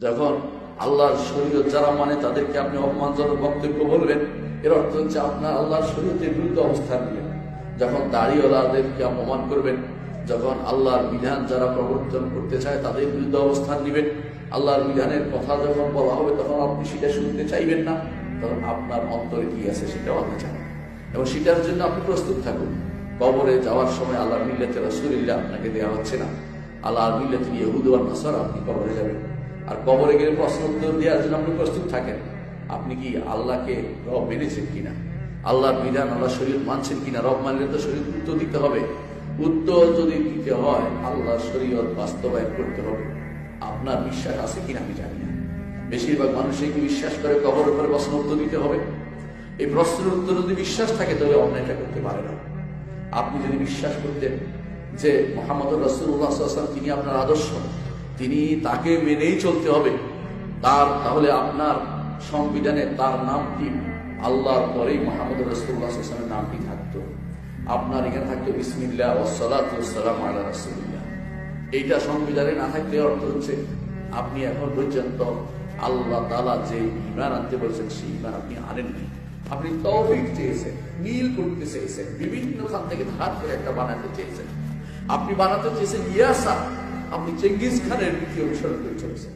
যখন আল্লাহর শরীয়ত যারা মানে তাদেরকে আপনি অপমানজনক বক্তব্য বলবেন, এর অর্থ হচ্ছে আপনার আল্লাহর শরীয়তের বিরুদ্ধে অবস্থান নেবেন। যখন দাড়িওয়ালাদেরকে অপমান করবেন, যখন আল্লাহর বিধান যারা প্রবর্তন করতে চায় তাদের বিরুদ্ধে অবস্থান নেবেন, আল্লাহর বিধানের কথা যখন বলা হবে তখন আপনি সেটা শুনতে চাইবেন না, তখন আপনার অন্তরে কি আছে সেটাও আপনি জানেন, এবং সেটার জন্য আপনি প্রস্তুত থাকুন। কবরে যাওয়ার সময় আল্লাহর মিল্লাতে রাসূলুল্লাহ আপনাকে দেওয়া হচ্ছে না, আল্লাহর মিল্লাতে ইহুদ ওয়ান নাসারা আপনি কবরে যাবেন। আর কবরে গেলে প্রশ্ন উত্তর দেওয়ার জন্য আপনি প্রস্তুত থাকেন। আপনি কি আল্লাহকে রব মেনেছেন কিনা, আল্লাহর বিধান আল্লাহ শরীয়ত মানছেন কিনা? রব মানলে তো শরীয়ত উত্তর দিতে হবে। উত্তর যদি দিতে হয় আল্লাহর শরীয়ত বাস্তবায়ন করতে হবে। আপনার বিশ্বাস আছে কিনা আমি জানি না। বেশিরভাগ মানুষই কি বিশ্বাস করে কবরের পরে প্রশ্ন উত্তর দিতে হবে? এই প্রশ্নের উত্তর যদি বিশ্বাস থাকে তবে অন্যায়টা করতে পারে না। আপনি যদি বিশ্বাস করতেন যে মুহাম্মদ রাসূলুল্লাহ সাল্লাল্লাহু আলাইহি ওয়াসাল্লাম তিনি আপনার আদর্শ, তিনি তাকে মেনেই চলতে হবে, তাহলে আপনার সংবিধানে তার নামটি আল্লাহর পরেই মুহাম্মদ রাসূলুল্লাহ সাল্লাল্লাহু আলাইহি ওয়াসাল্লামের নামটি থাকতো। আপনার এখানে থাকতো বিসমিল্লাহ ওয়াসসালাতু ওয়াসসালামু আলা রাসূলিল্লাহ। এইটা সংবিধানে না থাকলে অর্থ হচ্ছে আপনি এখন পর্যন্ত আল্লাহ তাআলা যে ঈমান আনতে বলেছেন সেই ঈমান আপনি আনেননি। আপনি তৌফিক চেয়েছেন, মিল করতে চেয়েছেন, বিভিন্ন খান থেকে ধার করে একটা বানাতে চেয়েছেন। আপনি বানাতে চেয়েছেন ইয়াসা, আপনি চেঙ্গিজ খানের নীতি অনুসরণ করে চলেছেন।